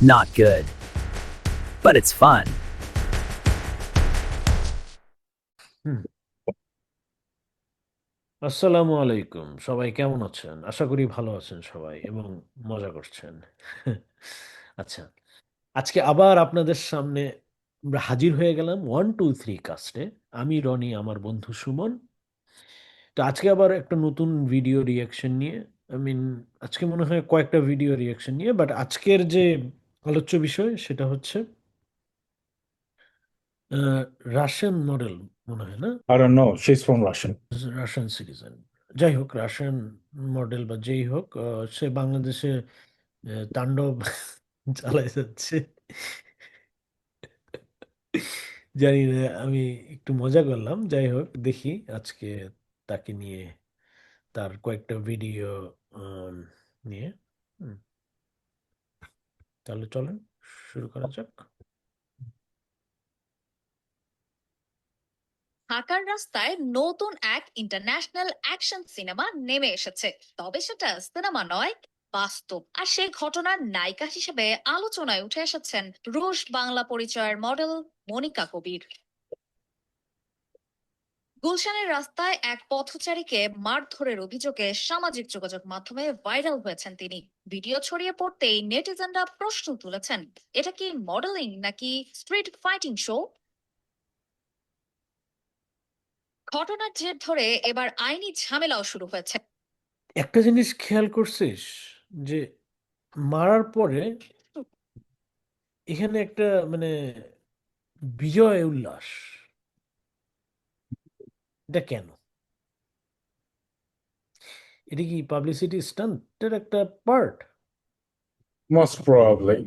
Not good, but it's fun. হুম। আসসালামু আলাইকুম, সবাই কেমন আছেন? আশা করি ভালো আছেন সবাই এবং মজা করছেন। আচ্ছা, আজকে আবার আপনাদের সামনে আমরা হাজির হয়ে গেলাম 1, 2, 3 কাস্টে। আমি রনি, আমার বন্ধু সুমন। তো আজকে আবার একটা নতুন ভিডিও রিয়াকশন নিয়ে, আই মিন আজকে মনে হয় কয়েকটা ভিডিও রিয়াকশন নিয়ে, বাট আজকের যে আলোচ্য বিষয় সেটা হচ্ছে রাশিয়ান মডেল, মনে হয় না? I don't know. She's from Russian. Russian citizen. যাই হোক, রাশিয়ান মডেল বা যেই হোক, সে বাংলাদেশে তাণ্ডব চালাই যাচ্ছে। জানি না, আমি একটু মজা করলাম। যাই হোক, দেখি আজকে তাকে নিয়ে, তার কয়েকটা ভিডিও নিয়ে। হুম, তাহলে চলেন শুরু করা যাক। ঢাকার রাস্তায় নতুন এক ইন্টারন্যাশনাল অ্যাকশন সিনেমা নেমে এসেছে, তবে সেটা সিনেমা নয়, বাস্তব। আর সেই ঘটনার নায়িকা হিসেবে আলোচনায় উঠে এসেছেন রুশ বাংলা পরিচয়ের মডেল মনিকা কবির। গুলশানের রাস্তায় এক পথচারীকে মারধরের অভিযোগে সামাজিক যোগাযোগ মাধ্যমে ভাইরাল হয়েছেন তিনি। ভিডিও ছড়িয়ে পড়তেই নেটিজেনরা প্রশ্ন তুলেছেন, এটা কি মডেলিং নাকি স্ট্রিট ফাইটিং শো? ঘটনার জের ধরে এবার আইনি ঝামেলাও শুরু হয়েছে। একটা জিনিস খেয়াল করছিস যে মারার পরে এখানে একটা মানে বিজয় উল্লাস, এটা কেন? এটা কি পাবলিসিটি স্টান্টের একটা পার্ট? Most probably.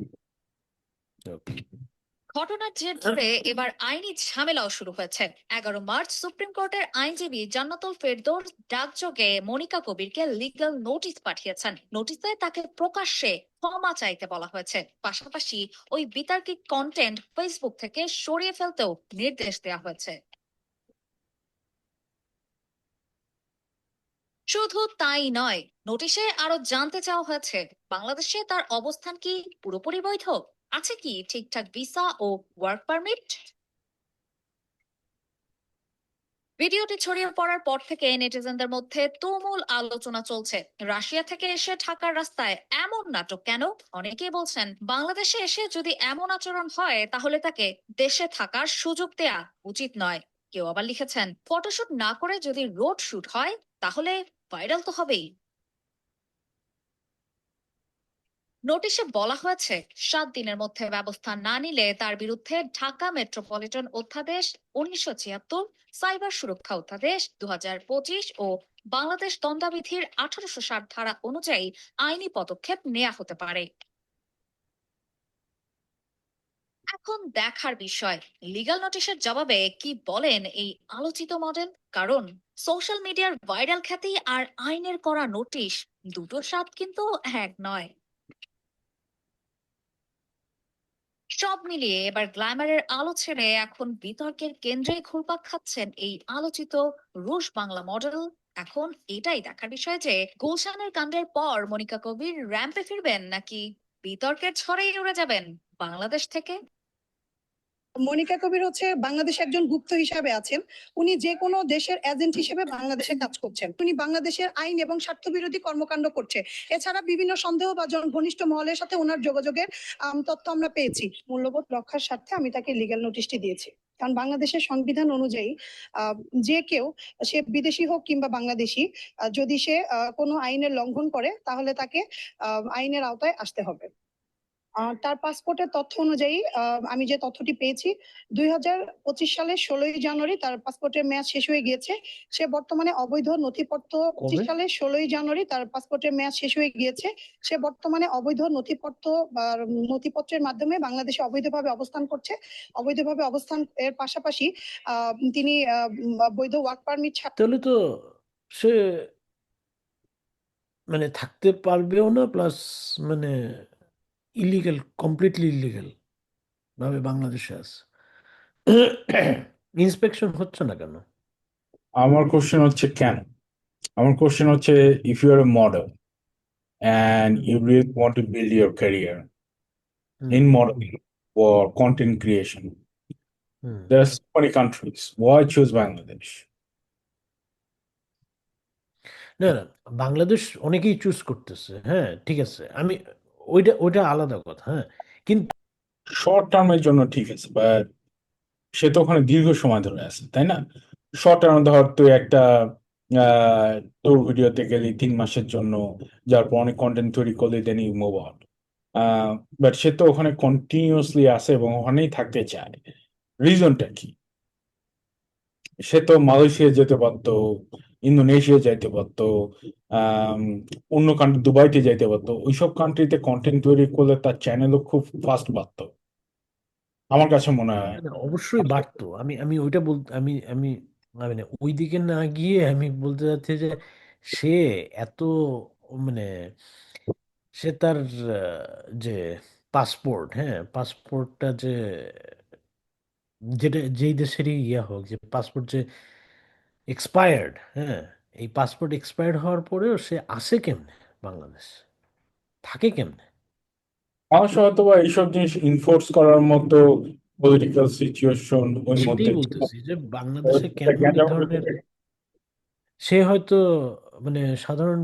ঘটনার জের ধরে এবার আইনি ঝামেলাও শুরু হয়েছে। 11 মার্চ সুপ্রিম কোর্টের আইনজীবী জান্নাতুল ফেরদৌস ডাকযোগে মনিকা কবিরকে লিগ্যাল নোটিশ পাঠিয়েছেন। নোটিশে তাকে প্রকাশ্যে ক্ষমা চাইতে বলা হয়েছে, পাশাপাশি ওই বিতর্কিত কন্টেন্ট ফেসবুক থেকে সরিয়ে ফেলতেও নির্দেশ দেওয়া হয়েছে। শুধু তাই নয়, নোটিশে আরো জানতে চাওয়া হয়েছে বাংলাদেশে তার অবস্থান কি পুরোপুরি বৈধ, আছে কি ঠিকঠাক ভিসা ও ওয়ার্ক পারমিট। ভিডিওটি ছড়িয়ে পড়ার পর থেকে নেটিজেনদের মধ্যে তুমুল আলোচনা চলছে। রাশিয়া থেকে এসে ঢাকার রাস্তায় এমন নাটক কেন? অনেকেই বলছেন, বাংলাদেশে এসে যদি এমন আচরণ হয় তাহলে তাকে দেশে থাকার সুযোগ দেয়া উচিত নয়। কেউ আবার লিখেছেন, ফটোশুট না করে যদি রোড শুট হয় তাহলে ভাইরাল তো হবেই। নোটিশে বলা হয়েছে, 7 দিনের মধ্যে ব্যবস্থা না নিলে তার বিরুদ্ধে ঢাকা মেট্রোপলিটন অধ্যাদেশ 1976, সাইবার সুরক্ষা অধ্যাদেশ 2025 ও বাংলাদেশ দণ্ডবিধির 1860 ধারা অনুযায়ী আইনি পদক্ষেপ নেওয়া হতে পারে। এখন দেখার বিষয়, লিগ্যাল নোটিশের জবাবে কি বলেন এই আলোচিত মডেল। কারণ সোশ্যাল মিডিয়ার ভাইরাল খ্যাতি আর আইনের করা নোটিশ, দুটোর স্বাদ কিন্তু এক নয়। সব মিলিয়ে এবার গ্ল্যামারের আলো ছেড়ে এখন বিতর্কের কেন্দ্রে ঘুরপাক খাচ্ছেন এই আলোচিত রুশ বাংলা মডেল। এখন এটাই দেখার বিষয় যে গুলশানের কাণ্ডের পর মনিকা কবির র্যাম্পে ফিরবেন নাকি বিতর্কের ঝড়েই উড়ে যাবেন বাংলাদেশ থেকে। মনিকা কবির হচ্ছে বাংলাদেশে একজন গুপ্ত হিসাবে আছেন। উনি যে কোনো দেশের এজেন্ট হিসেবে বাংলাদেশে কাজ করছেন। উনি বাংলাদেশের আইন এবং স্বার্থ বিরোধী কর্মকাণ্ড করছে। এছাড়া বিভিন্ন সন্দেহ বা ঘনিষ্ঠ মহলের সাথে ওনার যোগাযোগের তথ্য আমরা পেয়েছি। মূল্যবোধ রক্ষার স্বার্থে আমি তাকে লিগ্যাল নোটিশটি দিয়েছি। কারণ বাংলাদেশের সংবিধান অনুযায়ী যে কেউ, সে বিদেশি হোক কিংবা বাংলাদেশি, যদি সে কোনো আইনের লঙ্ঘন করে তাহলে তাকে আইনের আওতায় আসতে হবে। তার পাসপোর্টের তথ্য অনুযায়ী আমি যে তথ্যটি পেয়েছি, 2025 সালের 16ই জানুয়ারি তার পাসপোর্টের মেয়াদ শেষ হয়ে গিয়েছে। সে বর্তমানে অবৈধ নথিপত্র, 25 সালের 16ই জানুয়ারি তার পাসপোর্টের মেয়াদ শেষ হয়ে গিয়েছে। সে বর্তমানে অবৈধ নথিপত্র বা নথিপত্রের মাধ্যমে বাংলাদেশে অবৈধভাবে অবস্থান করছে। অবৈধভাবে অবস্থান এর পাশাপাশি তিনি বৈধ ওয়ার্ক পারমিট তাহলে তো সে মানে থাকতে পারবেও না, প্লাস মানে ইলিগেল, কমপ্লিটলি ইলিগেল ভাবে বাংলাদেশে আছে। ইন্সপেকশন হচ্ছে না কেন? আমার কোশ্চেন হচ্ছে কেন? আমার কোশ্চেন হচ্ছে, if you are a model and you really want to build your career, hmm in modeling or content creation. Hmm There are so many countries. Why choose Bangladesh? না না বাংলাদেশ অনেকেই চুজ করতেছে, হ্যাঁ ঠিক আছে, আমি ওইটা ওইটা আলাদা কথা, হ্যাঁ কিন্তু শর্ট টার্মের জন্য ঠিক আছে, বাট সে তো ওখানে দীর্ঘ সময় ধরে আছে, তাই না? শর্ট টার্ম ধর তুই একটা তোর ভিডিওতে গেলি 3 মাসের জন্য, যার পর অনেক কন্টেন্ট তৈরি করলি, then you move out. But সে তো ওখানে কন্টিনিউয়াসলি আছে এবং ওখানেই থাকতে চায়। রিজনটা কি? সে তো মালয়েশিয়া যেতে পারতো, ইন্দোনেশিয়া যাইতে পারতো, আম, অন্য কান্ট্রি দুবাইতে যাইতে পারতো। ওইসব কান্ট্রিতে কন্টেন্ট তৈরি করলে তার চ্যানেলও খুব ফাস্ট বাড়তো আমার কাছে মনে হয়। না, না, অবশ্যই বাড়তো। আমি আমি ওইটা বলতে আমি আমি আমি না ওই দিকে না গিয়ে আমি বলতে চাচ্ছি যে সে এত মানে সে তার যে পাসপোর্ট, হ্যাঁ পাসপোর্টটা যে যেটা যেই দেশেরই ইয়া হোক, যে পাসপোর্ট যে এক্সপায়ার্ড, হ্যাঁ এই পাসপোর্ট এক্সপায়ার্ড হওয়ার পরেও সে আসে কেমনে বাংলাদেশ, থাকে কেমনে? মানুষ হয়তো বা এইসব জিনিস ইনফোর্স করার মতো পলিটিক্যাল সিচুয়েশন ওই সেটাই মধ্যে ছিল। বলতেছি যে বাংলাদেশে কেন এই গ্যাঞ্জাম ধরনের, সে হয়তো মানে সাধারণ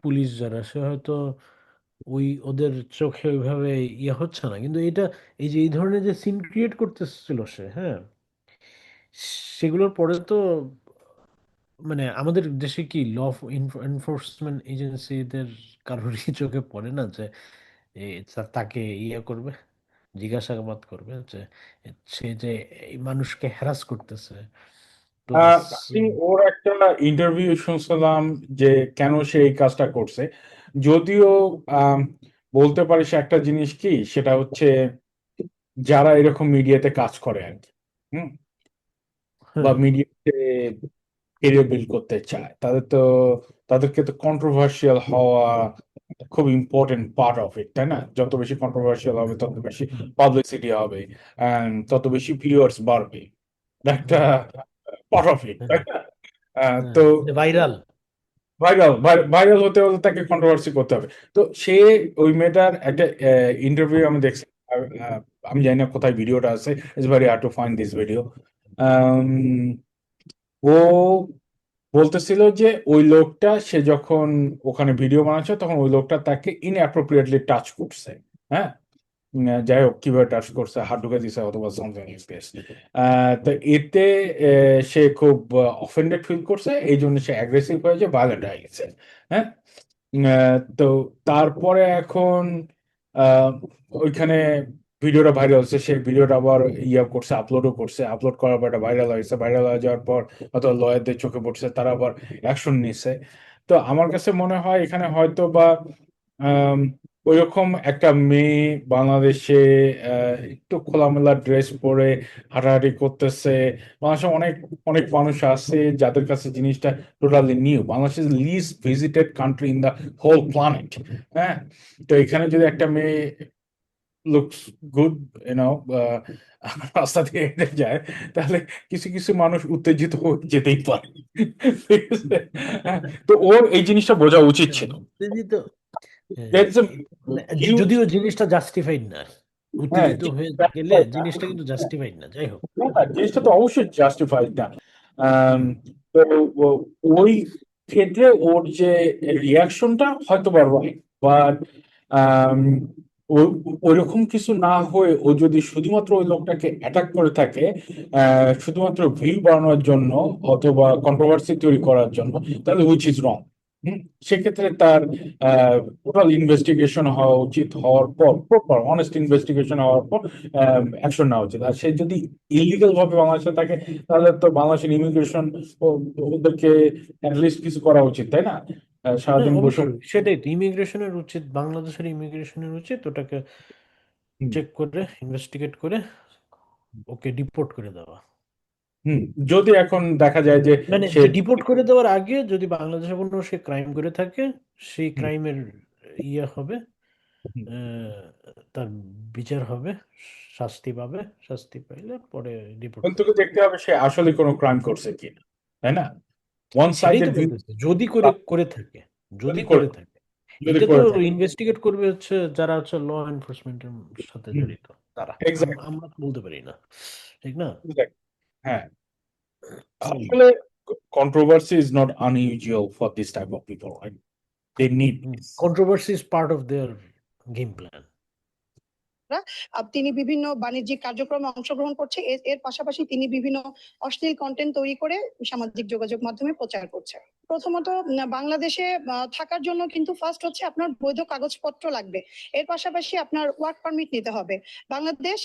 পুলিশ যারা, সে হয়তো ওই ওদের চোখে ওইভাবে ইয়ে হচ্ছে না, কিন্তু এটা এই যে এই ধরনের যে সিন ক্রিয়েট করতেছিল সে, হ্যাঁ সেগুলোর পরে তো মানে আমাদের দেশে কি ল এনফোর্সমেন্ট এজেন্সিদের কারোরই চোখে পড়ে না যে তাকে ইয়ে করবে, জিজ্ঞাসাবাদ করবে যে সে যে এই মানুষকে হ্যারাস করতেছে, প্লাস আমি ওর একটা ইন্টারভিউ শুনছিলাম যে কেন সে এই কাজটা করছে। যদিও আম, বলতে পারি সে একটা জিনিস কি, সেটা হচ্ছে যারা এরকম মিডিয়াতে কাজ করে আর কি, হুম, বা হ্যাঁ মিডিয়াতে কেরিয়ার বিল্ড করতে চায়, তাদেরকে তো কন্ট্রোভার্সিয়াল হওয়া খুব ইম্পর্টেন্ট পার্ট অফ ইট, তাই না? যত বেশি কন্ট্রোভার্সিয়াল হবে তত বেশি হুম, পাবলিসিটি হবে, and তত বেশি ভিউয়ার্স বাড়বে। এটা একটা হুম, পার্ট অফ ইট, তাই হ্যাঁ না? হ্যাঁ তো ভাইরাল। ভাইরাল ভাইরাল হতে হলে তাকে কন্ট্রোভার্সি করতে হবে। তো সে ওই মেয়েটার একটা ইন্টারভিউ আমি দেখছি। আহ, আমি জানি না কোথায় ভিডিওটা আছে, it's very hard to find this video. ও বলতেছিল যে ওই লোকটা, সে যখন ওখানে ভিডিও বানাচ্ছে তখন ওই লোকটা তাকে ইনঅ্যাপ্রোপ্রিয়েটলি টাচ করছে। হ্যাঁ, যাই হোক কিভাবে টাচ করছে, হাত ঢুকে দিছে অথবা সামথিং লাইক দিস। তো এতে সে খুব অফেন্ডেড ফিল করছে, এই জন্য সে অ্যাগ্রেসিভ হয়েছে, ভায়োলেন্ট হয়ে গেছে। হ্যাঁ, তো তারপরে এখন আহ, ওইখানে ভিডিওটা ভাইরাল হচ্ছে, সেই ভিডিওটা আবার ইয়ে করছে, আপলোডও করছে, আপলোড করার পর এটা ভাইরাল হয়েছে, ভাইরাল হয়ে যাওয়ার পর হয়তো লয়ারদের চোখে পড়ছে, তারা আবার অ্যাকশন নিছে। তো আমার কাছে মনে হয় এখানে হয়তো বা আম, ওইরকম একটা মেয়ে বাংলাদেশে একটু খোলামেলা ড্রেস পরে হাঁটাহাঁটি করতেছে। বাংলাদেশে অনেক অনেক মানুষ আছে যাদের কাছে জিনিসটা totally new. Bangladesh is least visited country in the whole planet. হ্যাঁ, তো এখানে যদি একটা মেয়ে লুকস গুড, ইউনো, রাস্তা দিয়ে হেঁটে যায়, তাহলে কিছু কিছু মানুষ উত্তেজিত হয়ে যেতেই পারে। ঠিক আছে? তো ওর এই জিনিসটা বোঝা উচিত ছিল। উত্তেজিত, হ্যাঁ, There is a মানে huge, যদিও জিনিসটা জাস্টিফাইড না, হ্যাঁ, উত্তেজিত হয়ে গেলে জিনিসটা কিন্তু জাস্টিফাইড না, যাই হোক। জিনিসটা তো অবশ্যই জাস্টিফাইড না। আম, হুম তো ওই ক্ষেত্রে ওর যে রিয়াকশনটা হয়তো বা right, বাট ওইরকম কিছু না হয়ে ও যদি শুধুমাত্র ওই লোকটাকে অ্যাটাক করে থাকে শুধুমাত্র ভিউ বাড়ানোর জন্য অথবা কন্ট্রোভার্সি তৈরি করার জন্য, তাহলে হুইচ ইজ রং। সেক্ষেত্রে তার টোটাল ইনভেস্টিগেশন হওয়া উচিত, হওয়ার পর প্রপার অনেস্ট ইনভেস্টিগেশন হওয়ার পর অ্যাকশন নেওয়া উচিত। আর সে যদি ইলিগাল ভাবে বাংলাদেশে থাকে, তাহলে তো বাংলাদেশের ইমিগ্রেশন ওদেরকে অ্যাটলিস্ট কিছু করা উচিত, তাই না? হ্যাঁ সারাদিন বসে। অবশ্যই সেটাই তো ইমিগ্রেশনের উচিত, বাংলাদেশের ইমিগ্রেশনের উচিত ওটাকে হুম, চেক করে ইনভেস্টিগেট করে ওকে ডিপোর্ট করে দেওয়া। হুম, যদি এখন দেখা যায় যে মানে সে, যে ডিপোর্ট করে দেওয়ার আগে যদি বাংলাদেশে কোনো সে ক্রাইম করে থাকে, সেই হুম, ক্রাইমের ইয়ে হবে, হুম, আহ, তার বিচার হবে, শাস্তি পাবে, শাস্তি পাইলে পরে ডিপোর্ট কিন্তু করে দেবে। দেখতে হবে সে আসলে কোনো ক্রাইম করছে কিনা, তাই না? ওয়ান সেটাই সাইডেড তো ভিউ বলতেছি, যদি করে করে থাকে, যদি করে। করে থাকে, যদি এটা তো করে থাকে। ইনভেস্টিগেট করবে হচ্ছে যারা হচ্ছে ল এনফোর্সমেন্টের সাথে জড়িত তারা। এক্স্যাক্টলি, আমরা তো বলতে পারি না, ঠিক না? হ্যাঁ। হুম। আসলে controversy is not unusual for this type of people, right? They need this. Controversy is part of their game plan. তিনি বিভিন্ন বাণিজ্যিক কার্যক্রমে অংশগ্রহণ করছে, এর পাশাপাশি তিনি বিভিন্ন অশ্লীল কন্টেন্ট তৈরি করে সামাজিক যোগাযোগ মাধ্যমে প্রচার করছে। প্রথমত বাংলাদেশে থাকার জন্য কিন্তু ফার্স্ট হচ্ছে আপনার বৈধ কাগজপত্র লাগবে, এর পাশাপাশি আপনার ওয়ার্ক পারমিট নিতে হবে। বাংলাদেশ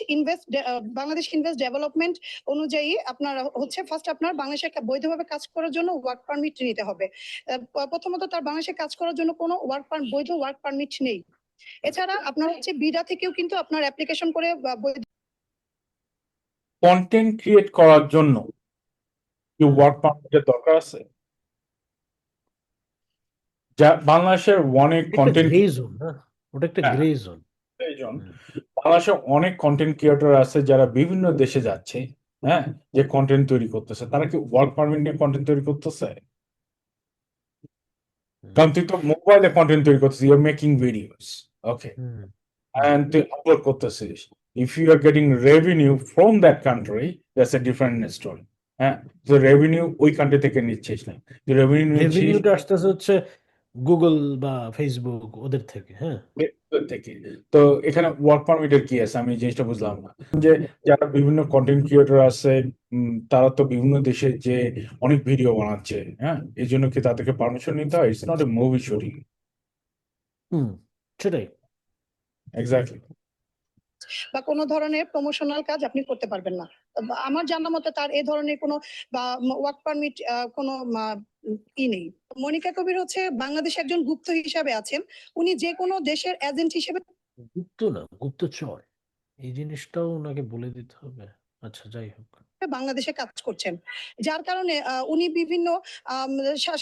ইনভেস্ট ডেভেলপমেন্ট অনুযায়ী আপনার হচ্ছে ফার্স্ট আপনার বাংলাদেশে বৈধভাবে কাজ করার জন্য ওয়ার্ক পারমিট নিতে হবে। প্রথমত তার বাংলাদেশে কাজ করার জন্য কোনো বৈধ ওয়ার্ক পারমিট নেই। এছাড়া আপনার হচ্ছে বিডা থেকেও কিন্তু আপনার অ্যাপ্লিকেশন করে কন্টেন্ট ক্রিয়েট করার জন্য কি ওয়ার্ক পারমিটের দরকার আছে? যা বাংলাদেশের অনেক একটা কন্টেন্ট গ্রে জোন না, ওটা একটা হ্যাঁ, গ্রে জোন। বাংলাদেশে অনেক কন্টেন্ট ক্রিয়েটর আছে যারা বিভিন্ন দেশে যাচ্ছে, হ্যাঁ, যে কন্টেন্ট তৈরি করতেছে, তারা কি ওয়ার্ক পারমিট নিয়ে কন্টেন্ট তৈরি করতেছে? কারণ তুই তো মোবাইলে কন্টেন্ট তৈরি করতেছিস, you are making videos, okay, and তুই আপলোড করতেছিস। If you are getting revenue from that country, that's a different story. হ্যাঁ, তো রেভিনিউ ওই কান্ট্রি থেকে নিচ্ছিস না, তুই রেভিনিউ নিচ্ছিস রেভিনিউটা আসতেছে হচ্ছে গুগল বা ফেসবুক ওদের থেকে। হ্যাঁ, ভেতর থেকে। তো এখানে ওয়ার্ক পারমিটের কি আছে, আমি এই জিনিসটা বুঝলাম না। যে যারা বিভিন্ন কন্টেন্ট ক্রিয়েটর আছে, তারা তো বিভিন্ন দেশে যে অনেক ভিডিও বানাচ্ছে, হ্যাঁ, এই জন্য কি তাদেরকে পারমিশন নিতে হয়? It's not a movie shooting. সেটাই। এক্স্যাক্টলি। বা কোনো ধরনের প্রমোশনাল কাজ আপনি করতে পারবেন না। আমার জানা মতে তার এই ধরনের কোনো বা ওয়ার্ক পারমিট কোনো ই নেই। মনিকা কবির হচ্ছে বাংলাদেশে একজন গুপ্ত হিসাবে আছেন, উনি যে কোনো দেশের এজেন্ট হিসেবে গুপ্ত না, গুপ্তচর, এই জিনিসটাও ওনাকে বলে দিতে হবে। আচ্ছা, যাই হোক। বাংলাদেশে কাজ করছেন, যার কারণে উনি বিভিন্ন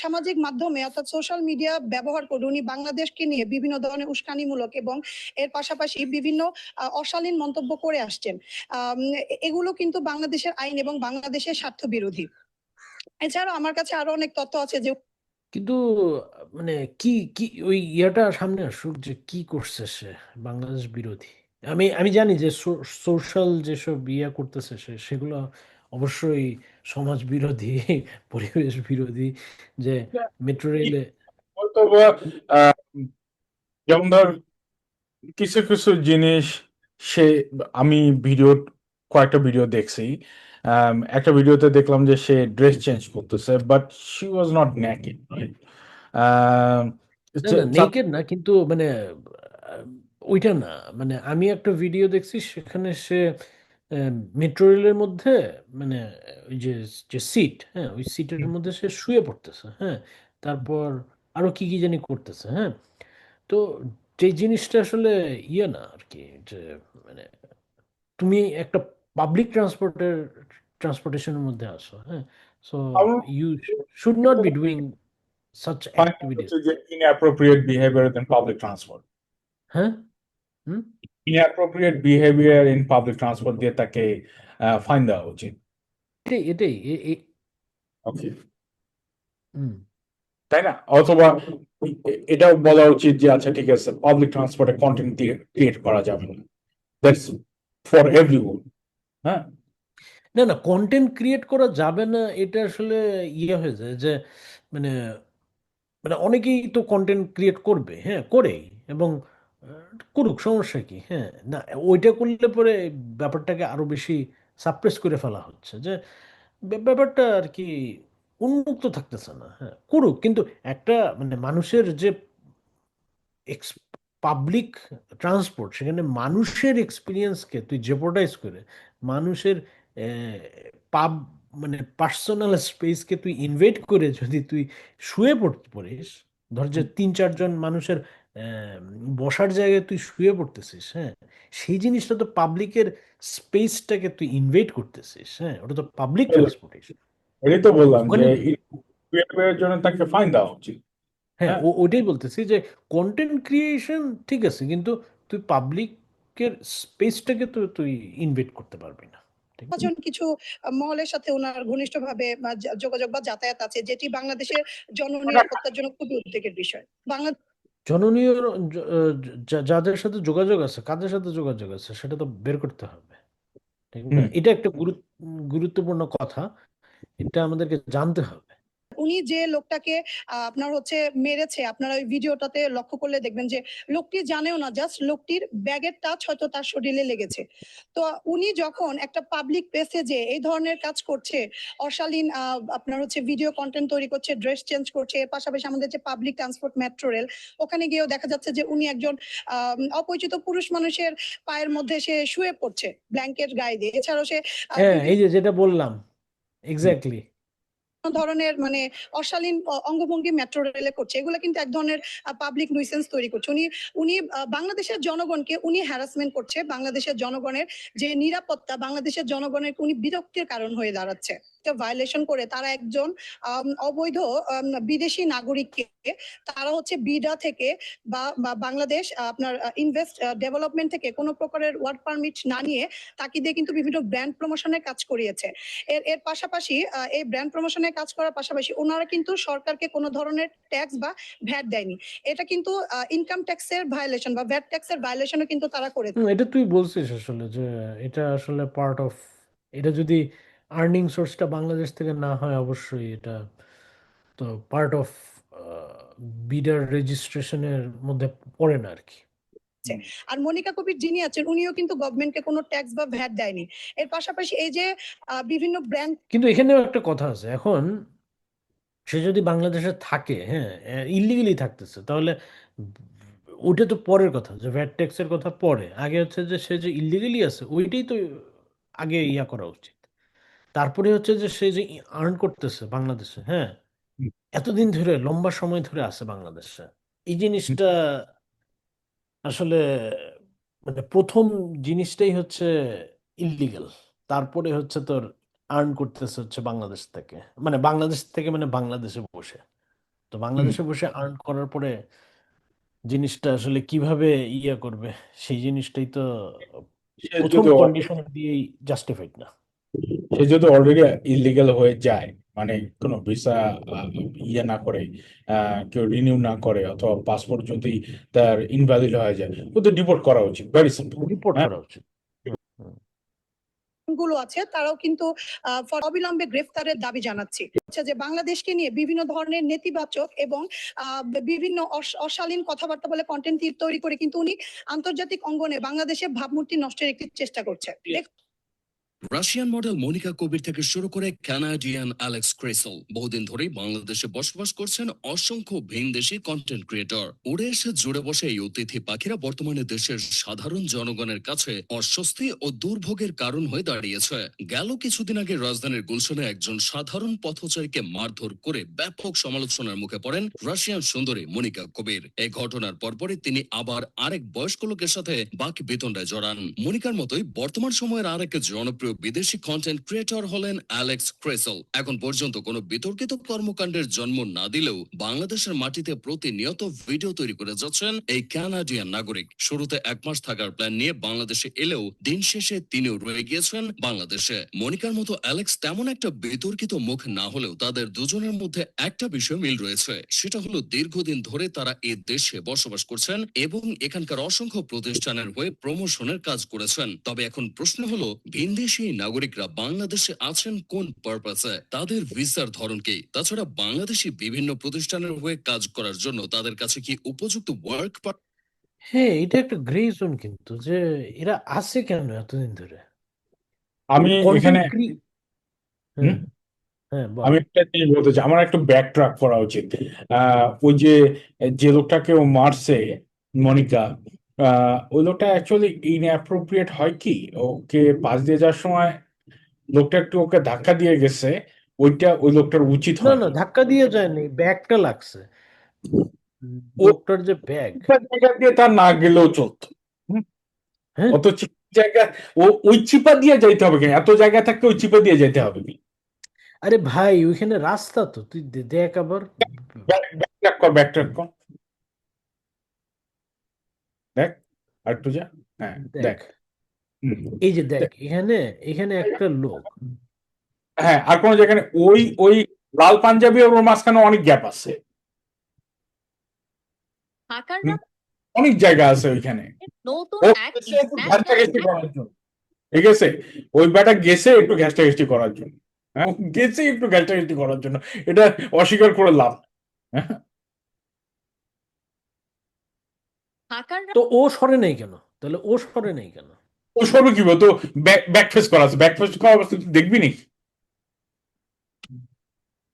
সামাজিক মাধ্যমে অর্থাৎ সোশ্যাল মিডিয়া ব্যবহার করে উনি বাংলাদেশকে নিয়ে বিভিন্ন ধরনের উস্কানিমূলক এবং এর পাশাপাশি বিভিন্ন অশালীন মন্তব্য করে আসছেন। এগুলো কিন্তু বাংলাদেশের আইন এবং বাংলাদেশের স্বার্থ বিরোধী। এছাড়াও আমার কাছে আরো অনেক তথ্য আছে যে কিন্তু মানে কি কি ওই ইয়েটা সামনে আসুক যে কি করছে সে বাংলাদেশ বিরোধী। আমি জানি যে সোশ্যাল যেসব ইয়ে করতেছে সেগুলো অবশ্যই সমাজ বিরোধী, পরিবেশ বিরোধী। যে মেট্রো রেলে হয়তো বা, যেমন ধর কিছু কিছু জিনিস সে, আমি কয়েকটা ভিডিও দেখছি। একটা ভিডিওতে দেখলাম যে সে ড্রেস চেঞ্জ করতেছে, but she was not naked, right? না না, নেকেড না, কিন্তু মানে আহ, ওইটা না। মানে আমি একটা ভিডিও দেখছি, সেখানে সে মেট্রো রেলের মধ্যে মানে ওই যে যে সিট, হ্যাঁ, ওই সিটের মধ্যে সে শুয়ে পড়তেছে। হ্যাঁ, তারপর আরো কি কি জানি করতেছে। হ্যাঁ, তো যে জিনিসটা আসলে ইয়ে না আর কি, যে মানে তুমি একটা পাবলিক ট্রান্সপোর্টেশনের মধ্যে আসো। হ্যাঁ, so you should not be doing such activities. inappropriate behavior in public transport. হ্যাঁ, হুম, Inappropriate behavior in public transport দিয়ে তাকে ফাইন দেওয়া উচিত। এটাই এটাই ওকে, হুম। তাই না? অথবা এটাও বলা উচিত যে আচ্ছা ঠিক আছে, পাবলিক ট্রান্সপোর্টে কন্টেন্ট ক্রিয়েট করা যাবে না, দ্যাটস ফর এভরিওয়ান। হ্যাঁ, না না, কন্টেন্ট ক্রিয়েট করা যাবে না, এটা আসলে ইয়ে হয়ে যায় যে মানে মানে অনেকেই তো কন্টেন্ট ক্রিয়েট করবে, হ্যাঁ, করেই, এবং করুক, সমস্যা কি? হ্যাঁ, না, ওইটা করলে পরে ব্যাপারটাকে আরো বেশি সাপ্রেস করে ফেলা হচ্ছে, যে ব্যাপারটা আর কি উন্মুক্ত থাকতেছে না। হ্যাঁ, করুক, কিন্তু একটা মানে মানুষের যে পাবলিক ট্রান্সপোর্ট, সেখানে মানুষের এক্সপিরিয়েন্সকে তুই জেপোর্টাইজ করে মানুষের পাব মানে পার্সোনাল স্পেসকে তুই ইনভেট করে যদি তুই শুয়ে পড়তে পারিস, ধর যে 3-4 জন মানুষের আহ, বসার জায়গায় তুই শুয়ে পড়তেছিস, হ্যাঁ, সেই জিনিসটা তো পাবলিকের স্পেসটাকে তুই ইনভেট করতেছিস। হ্যাঁ, ওটা তো পাবলিক ট্রান্সপোর্টেশন। এটাই তো বললাম যে ওখানে বিহেভিয়ারের জন্য তাকে ফাইন দেওয়া উচিত। হ্যাঁ, হ্যাঁ, ওটাই বলতেছি যে কন্টেন্ট ক্রিয়েশন ঠিক আছে, কিন্তু তুই পাবলিকের স্পেসটাকে তো তুই ইনভেট করতে পারবি না, ঠিক আছে? কিছু মহলের সাথে ওনার ঘনিষ্ঠভাবে যোগাযোগ বা যাতায়াত আছে, যেটি বাংলাদেশের জননিরাপত্তার জন্য খুবই উদ্বেগের বিষয়। বাংলাদেশ জননীয় যাদের সাথে যোগাযোগ আছে, কাদের সাথে যোগাযোগ আছে সেটা তো বের করতে হবে, ঠিক না? হুম এটা একটা গুরুত্বপূর্ণ কথা, এটা আমাদেরকে জানতে হবে। উনি যে লোকটাকে আপনার হচ্ছে মেরেছে, আপনারা ওই ভিডিওটাতে লক্ষ্য করলে দেখবেন যে লোকটি জানেও না, জাস্ট লোকটির ব্যাগের টাচ হয়তো তার শরীরে লেগেছে। তো উনি যখন একটা পাবলিক প্লেসে যে এই ধরনের কাজ করছে, অশালীন আপনার হচ্ছে ভিডিও কন্টেন্ট তৈরি করছে, ড্রেস চেঞ্জ করছে, এর পাশাপাশি আমাদের যে পাবলিক ট্রান্সপোর্ট মেট্রো রেল, ওখানে গিয়েও দেখা যাচ্ছে যে উনি একজন অপরিচিত পুরুষ মানুষের পায়ের মধ্যে সে শুয়ে পড়ছে ব্ল্যাঙ্কেট গায়ে দিয়ে। এছাড়াও সে হ্যাঁ, এই যে যেটা বললাম, এক্স্যাক্টলি। ধরনের মানে অশালীন অঙ্গভঙ্গি মেট্রো রেলে করছে, এগুলো কিন্তু এক ধরনের পাবলিক নুইসেন্স তৈরি করছে। উনি উনি বাংলাদেশের জনগণকে উনি হ্যারাসমেন্ট করছে, বাংলাদেশের জনগণের যে নিরাপত্তা, বাংলাদেশের জনগণের উনি বিরক্তির কারণ হয়ে দাঁড়াচ্ছে। ভায়োলেশন করে তারা একজন অবৈধ বিদেশি নাগরিককে তারা হচ্ছে বিডা থেকে বা বাংলাদেশ আপনার ইনভেস্ট ডেভেলপমেন্ট থেকে কোনো প্রকারের ওয়ার্ক পারমিট না নিয়ে তাকে দিয়ে কিন্তু বিভিন্ন ব্র্যান্ড প্রমোশনের কাজ করিয়েছে। এর পাশাপাশি এই ব্র্যান্ড প্রমোশনের কাজ করার পাশাপাশি ওনারা কিন্তু সরকারকে কোনো ধরনের ট্যাক্স বা ভ্যাট দেয়নি। এটা কিন্তু ইনকাম ট্যাক্সের ভায়োলেশন বা ভ্যাট ট্যাক্সের ভায়োলেশনও কিন্তু তারা করেছে। এটা তুই বলছিস আসলে যে এটা আসলে পার্ট অফ, এটা যদি আর্নিং সোর্সটা বাংলাদেশ থেকে না হয় অবশ্যই এটা তো পার্ট অফ বিডার রেজিস্ট্রেশনের মধ্যে পড়ে না আর কি। আর মনিকা কবির যিনি আছেন উনিও কিন্তু গভর্নমেন্টকে কোনো ট্যাক্স বা ভ্যাট দেয়নি। এর পাশাপাশি এই যে বিভিন্ন ব্র্যান্ড, কিন্তু এখানেও একটা কথা আছে, এখন সে যদি বাংলাদেশে থাকে, হ্যাঁ, ইলিগালি থাকতেছে, তাহলে ওটা তো পরের কথা, যে ভ্যাট ট্যাক্সের কথা পরে, আগে হচ্ছে যে সে যে ইলিগালি আছে ওইটাই তো আগে ইয়া করা উচিত। তারপরে হচ্ছে যে সে যে আর্ন করতেছে বাংলাদেশে, হ্যাঁ, হুম, এতদিন ধরে লম্বা সময় ধরে আছে বাংলাদেশে, এই হুম। জিনিসটা আসলে মানে প্রথম জিনিসটাই হচ্ছে ইলিগাল, তারপরে হচ্ছে তোর আর্ন করতেছে হচ্ছে বাংলাদেশ থেকে, মানে বাংলাদেশ থেকে মানে বাংলাদেশে বসে, তো হুম। বাংলাদেশে বসে আর্ন করার পরে জিনিসটা আসলে কিভাবে ইয়ে করবে, সেই জিনিসটাই তো সে প্রথম যদি কন্ডিশন দিয়েই জাস্টিফাইড না। সে যদি অলরেডি ইলিগাল হয়ে যায়, মানে কোনো ভিসা ইয়ে না করে, কেউ রিনিউ না করে, অথবা পাসপোর্ট যদি তার ইনভ্যালিড হয়ে যায়, ওদের ডিপোর্ট করা উচিত, ভেরি সিম্পল। রিপোর্ট হ্যাঁ করা উচিত। হুম। গুলো আছে তারাও কিন্তু অবিলম্বে গ্রেফতারের দাবি জানাচ্ছি। যে বাংলাদেশকে নিয়ে বিভিন্ন ধরনের নেতিবাচক এবং বিভিন্ন অশালীন কথাবার্তা বলে কন্টেন্ট তৈরি করে কিন্তু উনি আন্তর্জাতিক অঙ্গনে বাংলাদেশের ভাবমূর্তি নষ্টের একটি চেষ্টা করছে। রাশিয়ান মডেল মনিকা কবির থেকে শুরু করে কানাডিয়ান অ্যালেক্স ক্রেসল বহুদিন ধরেই বাংলাদেশে বসবাস করছেন অসংখ্য ভিনদেশি কন্টেন্ট ক্রিয়েটর। উড়ে এসে জুড়ে বসে এই অতিথি পাখিরা বর্তমানে দেশের সাধারণ জনগণের কাছে অস্বস্তি ও দুর্ভোগের কারণ হয়ে দাঁড়িয়েছে। গেল কিছুদিন আগে রাজধানীর গুলশানে একজন সাধারণ পথচারীকে মারধর করে ব্যাপক সমালোচনার মুখে পড়েন রাশিয়ান সুন্দরী মনিকা কবির। এই ঘটনার পরপরই তিনি আবার আরেক বয়স্ক লোকের সাথে বাক বিতণ্ডায় জড়ান। মনিকার মতোই বর্তমান সময়ের আরেক জনপ্রিয় বিদেশি কন্টেন্ট ক্রিয়েটর হলেন অ্যালেক্স ক্রেসল। এখন পর্যন্ত কোনো বিতর্কিত কর্মকাণ্ডের জন্ম না দিলেও বাংলাদেশের মাটিতে প্রতিনিয়ত ভিডিও তৈরি করে যাচ্ছেন এই কানাডিয়ান নাগরিক। শুরুতে 1 মাস থাকার প্ল্যান নিয়ে বাংলাদেশে এলেও দিন শেষে তিনিও রয়ে গিয়েছেন বাংলাদেশে। মনিকার মতো অ্যালেক্স তেমন একটা বিতর্কিত মুখ না হলেও তাদের দুজনের মধ্যে একটা বিষয় মিল রয়েছে, সেটা হলো দীর্ঘদিন ধরে তারা এ দেশে বসবাস করছেন এবং এখানকার অসংখ্য প্রতিষ্ঠানের হয়ে প্রমোশনের কাজ করেছেন। তবে এখন প্রশ্ন হলো, ভিনদেশী নাগরিকরা বাংলাদেশে আছেন কোন পারপাসে, তাদের ভিসার ধরন কি, তাছাড়া বাংলাদেশি বিভিন্ন প্রতিষ্ঠানের হয়ে কাজ করার জন্য তাদের কাছে কি উপযুক্ত ওয়ার্ক হ্যাঁ, এটা একটা গ্রে জোন, কিন্তু যে এরা আছে কেন এতদিন ধরে আমি এখানে কন্টেন্ট হুম, হ্যাঁ, হ্যাঁ, বল। আমি একটা জিনিস বলতে চাই, আমার একটু ব্যাক ট্র্যাক করা উচিত। ওই যে যে লোকটাকে ও মারছে, মনিকা, ওই লোকটা অ্যাকচুয়ালি ইনঅ্যাপ্রোপ্রিয়েট হয় কি, ওকে পাশ দিয়ে যাওয়ার সময় লোকটা একটু ওকে ধাক্কা দিয়ে গেছে, ওইটা ওই লোকটার উচিত না, না, হয়নি। ধাক্কা দিয়ে যায়নি, ব্যাগটা লাগছে, ও লোকটার যে ব্যাগ। জায়গা দিয়ে তার না গেলেও চলতো। হুম, হ্যাঁ, অত চিপা জায়গা, ওই চিপা দিয়ে যাইতে হবে কেন? এত জায়গা থাকতে ওই চিপা দিয়ে যেতে হবে কি? আরে ভাই, ওইখানে রাস্তা তো তুই দেখ আবার, ব্যাক কর, ব্যাক ট্র্যাক কর, দেখ আর একটু যা। হ্যাঁ দেখ, দেখ। হুম, এই যে দেখ, দেখ। এখানে এখানে একটা লোক, হ্যাঁ, আর কোন যেখানে ওই ওই লাল পাঞ্জাবি ওর মাঝখানে অনেক গ্যাপ আছে। হাকাররা অনেক জায়গা আছে ওইখানে। নতুন ও এক গেছে একটু ইন্টারন্যাশনাল ঘেঁষাঘেঁষি করার জন্য, ঠিক আছে? ওই বেটা গেছে একটু ঘেঁষাঘেঁষি করার জন্য, হ্যাঁ, গেছে একটু ঘেঁষাঘেঁষি করার জন্য, এটা অস্বীকার করে লাভ নেই, হ্যাঁ? হাকাররা তো ও সরে নেই কেন? তাহলে ও সরে নেই কেন? ও সরবে কি বলতো, ব্যাকফেস করা আছে, ব্যাকফেস করা অবস্থা তুই দেখবি নাকি?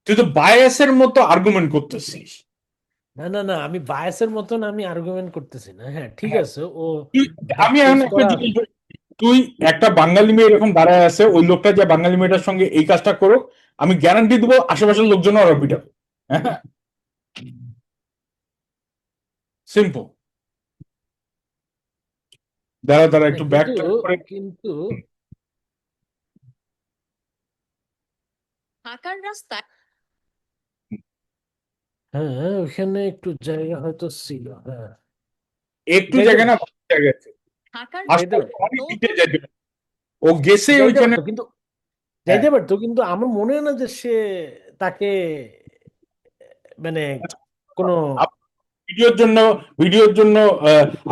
তুই তো বায়াসের মতো আর্গুমেন্ট করতেছিস। না না না, আমি বায়াসের মতন আমি আর্গুমেন্ট করতেছি না। হ্যাঁ ঠিক হ্যাঁ, আছে, ও আমি এখন ব্যাকফেস একটা করা জিনিস বলি, তুই একটা বাঙালি মেয়ে এরকম দাঁড়ায় আছে, ওই লোকটা যে বাঙালি মেয়েটার সঙ্গে এই কাজটা করো, আমি গ্যারান্টি দেবো আশেপাশের লোকজন ওরা পিটাবে। হ্যাঁ, সিম্পল। দাঁড়া দাঁড়া না, একটু ব্যাক কিন্তু করে। কিন্তু হাকার রাস্তায় হ্যাঁ ওখানে একটু জায়গা হয়তো ছিল। হ্যাঁ একটু যাইতে জায়গা না, পারতো, ভালো জায়গা আছে, হাকার যাইতে আশপাশে পারতো, অনেক দিকে নতুন যাইতে পারে। ও গেছে যাইতে ওইখানে। পারতো কিন্তু হ্যাঁ, যাইতে পারতো, কিন্তু আমার মনে হয় না যে সে তাকে মানে কোনো ভিডিওর জন্য, ভিডিওর জন্য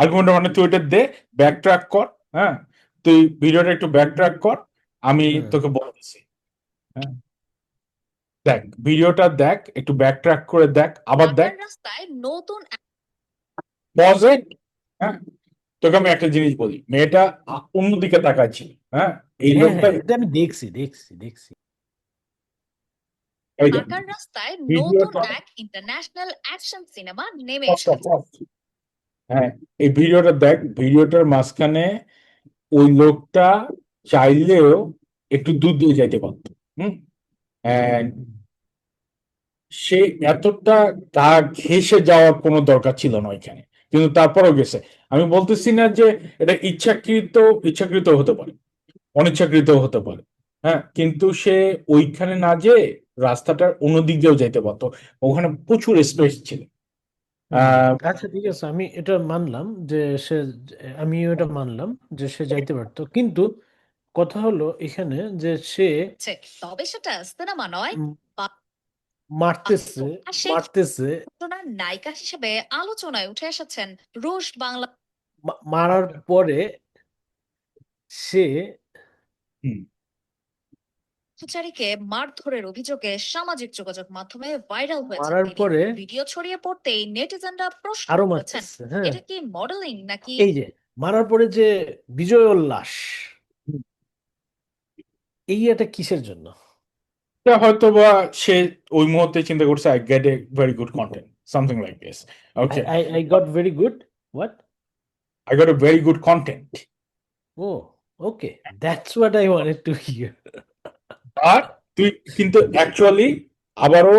আর্গুমেন্ট মানে তুই ওইটা দে, ব্যাক ট্র্যাক কর, হ্যাঁ, তুই ভিডিওটা একটু ব্যাক ট্র্যাক কর, আমি হ্যাঁ, তোকে বলতেছি। হ্যাঁ, দেখ ভিডিওটা দেখ, একটু ব্যাক ট্র্যাক করে দেখ, আবার দেখ, হাকার রাস্তায় নতুন পজে। হ্যাঁ, তোকে আমি একটা জিনিস বলি, মেয়েটা অন্যদিকে তাকাচ্ছিল, হ্যাঁ, এই হ্যাঁ লোকটা, হ্যাঁ এটা আমি দেখছি। এই দেখ হাকার রাস্তায় নতুন ভিডিওটা, এক ইন্টারন্যাশনাল অ্যাকশন সিনেমা নেমে এসেছে। হ্যাঁ, এই ভিডিওটা দেখ, ভিডিওটার মাঝখানে ওই লোকটা চাইলেও একটু দুধ দিয়ে যাইতে পারত। হুম, and সে এতটা তা ঘেঁষে যাওয়ার কোনো দরকার ছিল না ওইখানে, কিন্তু তারপরেও গেছে। আমি বলতেছি না যে এটা ইচ্ছাকৃত হতে পারে, অনিচ্ছাকৃত হতে পারে, হ্যাঁ, কিন্তু সে ওইখানে না যে রাস্তাটার অন্যদিক দিয়েও যাইতে পারতো, ওখানে প্রচুর স্পেস ছিল। আহ আচ্ছা ঠিক আছে, আমি এটা মানলাম যে সে, আমিও এটা মানলাম যে সে যাইতে পারতো, কিন্তু কথা হলো এখানে যে সে তবে সেটা সিনেমা নয়, উম, মারতেছে আর সেই মারতেছে ঘটনার নায়িকা হিসেবে আলোচনায় উঠে এসেছেন রুশ বাংলা মারার পরে সে হুম, পথচারীকে মারধরের অভিযোগে সামাজিক যোগাযোগ মাধ্যমে ভাইরাল হয়েছে মারার তিনি। পরে ভিডিও ছড়িয়ে পড়তেই নেটিজেনরা প্রশ্ন আরো করেছেন, মারতেছে। হ্যাঁ, এটা কি মডেলিং নাকি এই যে মারার পরে যে বিজয় উল্লাস, এই এটা কিসের জন্য? এটা হয়তো বা সে ওই মুহূর্তে চিন্তা করছে, I get a very good content, something like this. Okay, I got very good what? I got a very good content. Oh, okay, that's what I wanted to hear. আর তুই কিন্তু অ্যাকচুয়ালি আবারও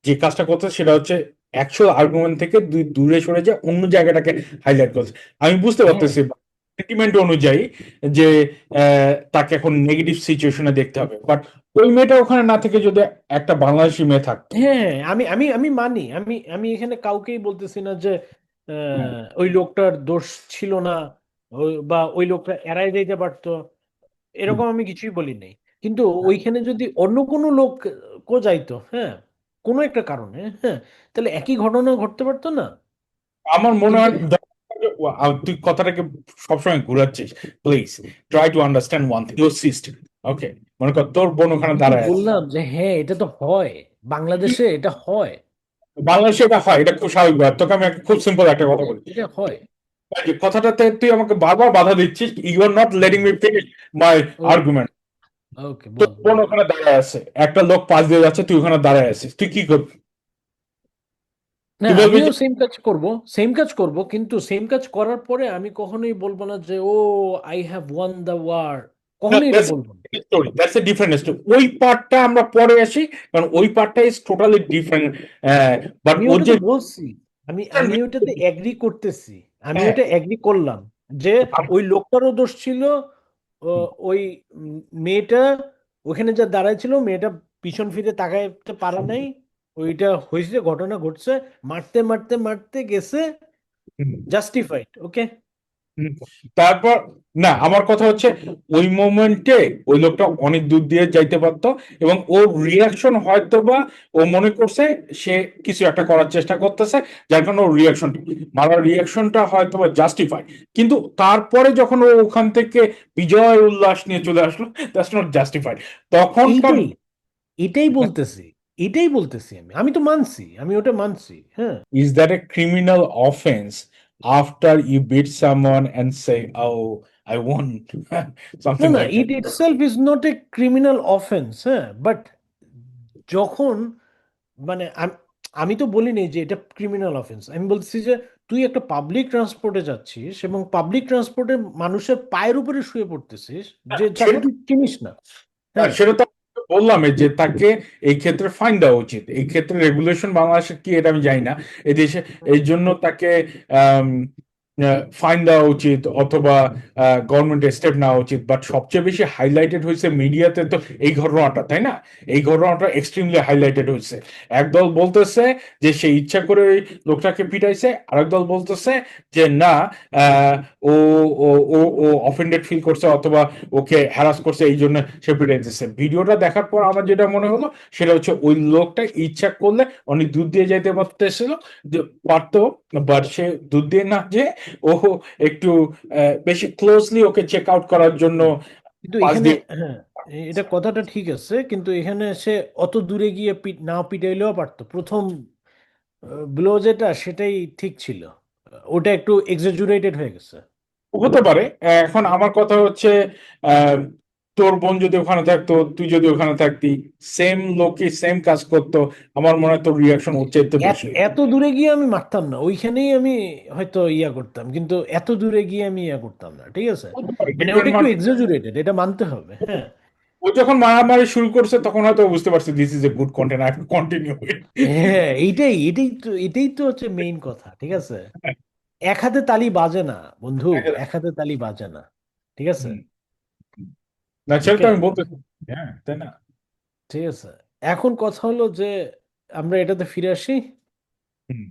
যে কাজটা করছে সেটা হচ্ছে অ্যাকচুয়াল আর্গুমেন্ট থেকে দূরে সরে যায়, অন্য জায়গাটাকে হাইলাইট করছে। আমি বুঝতে হ্যাঁ পারতেছি সেন্টিমেন্ট অনুযায়ী যে তাকে এখন নেগেটিভ সিচুয়েশনে দেখতে হবে, বাট ওই মেয়েটা ওখানে না থেকে যদি একটা বাংলাদেশি মেয়ে থাকতো। হ্যাঁ, আমি মানি, আমি এখানে কাউকেই বলতেছি না যে হ্যাঁ, ওই লোকটার দোষ ছিল না, বা ওই লোকটা এড়াই যেতে পারতো, হুম। এরকম আমি কিছুই বলি নাই। কিন্তু ওইখানে যদি অন্য কোনো লোক যাইতো, হ্যাঁ, কোনো একটা কারণে, হ্যাঁ, তাহলে একই ঘটনা ঘটতে পারতো না? আমার মনে কিন্তু হয় তুই কথাটাকে সবসময় ঘুরাচ্ছিস। Please try to understand one thing, your system. Okay, মনে কর তোর বোন ওখানে আমি তো দাঁড়ায় আছে, বললাম যে হ্যাঁ এটা তো হয়, বাংলাদেশে এটা হয়। বাংলাদেশে এটা হয়, এটা খুব স্বাভাবিক ব্যাপার। তোকে আমি খুব সিম্পল একটা কথা বলি, এটা হয়। যে কথাটাতে তুই আমাকে বারবার বাধা দিচ্ছিস, you are not letting me finish my okay argument. Okay, তোর বল বোন বল। ওখানে দাঁড়ায় আছে, একটা লোক পাশ দিয়ে যাচ্ছে, তুই ওখানে দাঁড়ায় আছিস, তুই কি করবি? না তুই বলবি আমিও যে সেম কাজ করব, কিন্তু সেম কাজ করার পরে আমি কখনোই বলবো না যে ও I have won the war, কখনোই এটা বলবো না। Story, that's a different story. ওই পার্টটা আমরা পরে আসি, কারণ ওই পার্টটা ইজ টোটালি ডিফারেন্ট। বাট আমি ও ওটা যে তো বলছি, আমি ওটাতে এগ্রি করতেছি, আমি হ্যাঁ, ওটা এগ্রি করলাম যে ওই লোকটারও দোষ ছিল। ওই মেয়েটা ওখানে যা দাঁড়ায় ছিল, মেয়েটা পিছন ফিরে তাকাইতে পারা নাই, ওইটা হয়েছে, ঘটনা ঘটছে, মারতে মারতে মারতে গেছে, হুম, জাস্টিফাইড, ওকে। হুম। তারপর না, আমার কথা হচ্ছে ওই মোমেন্টে ওই লোকটা অনেক দূর দিয়ে যাইতে পারতো, এবং ওর রিয়াকশন হয়তো বা ও মনে করছে সে কিছু একটা করার চেষ্টা করতেছে, যার কারণে ওর রিয়াকশনটা মারার রিয়াকশনটা হয়তো বা জাস্টিফাই। কিন্তু তারপরে যখন ও ওখান থেকে বিজয় উল্লাস নিয়ে চলে আসলো, দ্যাটস নট জাস্টিফাইড তখনকার। এইটাই এটাই বলতেছি, এটাই বলতেছি আমি তো মানছি, আমি ওটা মানছি, হ্যাঁ। Is that a criminal offense after you beat someone and say, "Oh, I won," না something না, like it that? Itself is not a criminal offence, হ্যাঁ, বাট যখন মানে আমি তো বলিনি যে এটা ক্রিমিনাল অফেন্স, আমি বলছি যে তুই একটা পাবলিক ট্রান্সপোর্টে যাচ্ছিস এবং পাবলিক ট্রান্সপোর্টে মানুষের পায়ের উপরে শুয়ে পড়তেছিস, যে যাকে সেটা তুই চিনিস না, হ্যাঁ। সেটা তো বললাম যে তাকে এই ক্ষেত্রে ফাইন দেওয়া উচিত। এই ক্ষেত্রে রেগুলেশন বাংলাদেশে কি এটা আমি জানি না, এই দেশে এই জন্য তাকে ফাইন দেওয়া উচিত অথবা গভর্নমেন্টের স্টেপ নেওয়া উচিত। বাট সবচেয়ে বেশি হাইলাইটেড হয়েছে মিডিয়াতে তো এই ঘটনাটা, তাই না? এই ঘটনাটা এক্সট্রিমলি হাইলাইটেড হয়েছে। একদল বলতেছে যে সে ইচ্ছা করে ওই লোকটাকে পিটাইছে, আরেক দল বলতেছে যে না, আহ, ও ও ও ও অফেন্ডেড ফিল করছে অথবা ওকে হ্যারাস করছে, এই জন্য সে পিটাইতেছে। ভিডিওটা দেখার পর আমার যেটা মনে হলো সেটা হচ্ছে ওই লোকটা ইচ্ছা করলে অনেক দূর দিয়ে যাইতে পারতেছিল, যে পারতো, বাট সে দূর দিয়ে না যে ও একটু বেশি ক্লোজলি ওকে চেক আউট করার জন্য কিন্তু পাশ এখানে, দিয়ে। হ্যাঁ, এটা কথাটা ঠিক আছে, কিন্তু এখানে সে অত দূরে গিয়ে না পিটাইলেও পারতো। প্রথম ব্লো যেটা সেটাই ঠিক ছিল, ওটা একটু এক্সাজুরেটেড হয়ে গেছে। হতে পারে। এখন আমার কথা হচ্ছে আহ, তোর বোন যদি ওখানে থাকতো, তুই যদি ওখানে থাকতি, সেম লোকই সেম কাজ করতো, আমার মনে হয় তোর রিয়াকশন ওর চাইতে বেশি হতো। এত দূরে গিয়ে আমি মারতাম না, ওইখানেই আমি হয়তো ইয়া করতাম, কিন্তু এত দূরে গিয়ে আমি ইয়া করতাম না, ঠিক আছে। হতে পারে, মানে ওটা different একটু মানুষ। এক্সাজুরেটেড, এটা মানতে হবে, হ্যাঁ। ও যখন মারামারি শুরু করছে তখন হয়তো ও বুঝতে পারছে this is a good content, I continue. হ্যাঁ, এটাই তো হচ্ছে মেইন কথা, ঠিক আছে। এক হাতে তালি বাজে না বন্ধু, এক হাতে তালি বাজে না, ঠিক আছে। না, সেটা তো ওকে, আমি বলতে, হ্যাঁ, তাই না? ঠিক আছে। এখন কথা হলো যে আমরা এটাতে ফিরে আসি। হুম।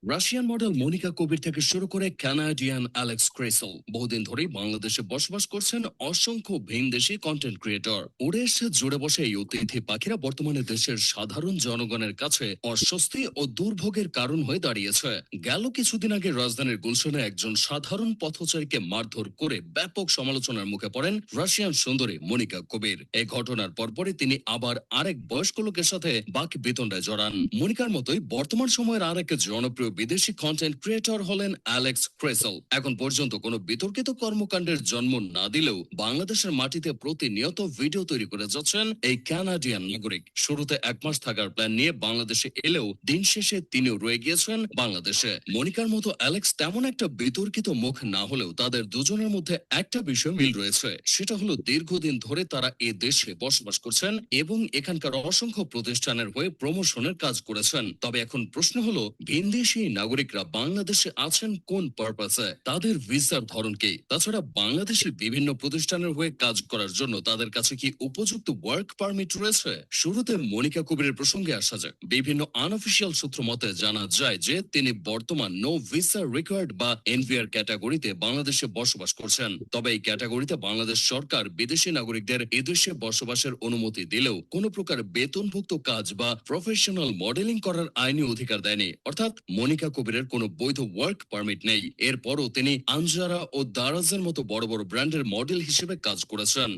রাশিয়ান মডেল মনিকা কবির থেকে শুরু করে কানাডিয়ান অ্যালেক্স ক্রেসল বহুদিন ধরেই বাংলাদেশে বসবাস করছেন অসংখ্য ভিনদেশি কন্টেন্ট ক্রিয়েটর। উড়ে এসে জুড়ে বসে এই অতিথি পাখিরা বর্তমানে দেশের সাধারণ জনগণের কাছে অস্বস্তি ও দুর্ভোগের কারণ হয়ে দাঁড়িয়েছে। গেল কিছুদিন আগে রাজধানীর গুলশানে একজন সাধারণ পথচারীকে মারধর করে ব্যাপক সমালোচনার মুখে পড়েন রাশিয়ান সুন্দরী মনিকা কবির। এই ঘটনার পরপরই তিনি আবার আরেক বয়স্ক লোকের সাথে বাক বিতণ্ডায় জড়ান। মনিকার মতোই বর্তমান সময়ের আরেক জনপ্রিয় বিদেশি কন্টেন্ট ক্রিয়েটর হলেন অ্যালেক্স ক্রেসল। এখন পর্যন্ত কোনো বিতর্কিত কর্মকাণ্ডের জন্ম না দিলেও বাংলাদেশের মাটিতে প্রতিনিয়ত ভিডিও তৈরি করে যাচ্ছেন এই কানাডিয়ান নাগরিক। শুরুতে 1 মাস থাকার প্ল্যান নিয়ে বাংলাদেশে এলেও দিন শেষে তিনিও রয়ে গিয়েছেন বাংলাদেশে। মনিকার মতো অ্যালেক্স তেমন একটা বিতর্কিত মুখ না হলেও তাদের দুজনের মধ্যে একটা বিষয় মিল রয়েছে, সেটা হলো দীর্ঘদিন ধরে তারা এ দেশে বসবাস করছেন এবং এখানকার অসংখ্য প্রতিষ্ঠানের হয়ে প্রমোশনের কাজ করেছেন। তবে এখন প্রশ্ন হলো, ভিনদেশী নাগরিকরা বাংলাদেশে আছেন কোন পারপাসে, তাদের ভিসার ধরন কি, তাছাড়া বাংলাদেশের বিভিন্ন প্রতিষ্ঠানের হয়ে কাজ করার জন্য তাদের কাছে কি উপযুক্ত ওয়ার্ক পারমিট রয়েছে। শুরুতে মনিকা কবিরের প্রসঙ্গে আসা যাক। বিভিন্ন আনঅফিসিয়াল সূত্র মতে জানা যায় যে তিনি বর্তমান নো ভিসা রিকোয়ার্ড বা এনভিআর ক্যাটাগরিতে বাংলাদেশে বসবাস করছেন। তবে এই ক্যাটাগরিতে বাংলাদেশ সরকার বিদেশি নাগরিকদের এদেশে বসবাসের অনুমতি দিলেও কোনো প্রকার বেতনভুক্ত কাজ বা প্রফেশনাল মডেলিং করার আইনি অধিকার দেয়নি। অর্থাৎ মনিকা কবিরের কোনো বৈধ ওয়ার্ক পারমিট নেই। এরপরও তিনি আনজারা ও দারাজের মতো বড় বড় ব্র্যান্ডের মডেল হিসেবে কাজ করেছেন।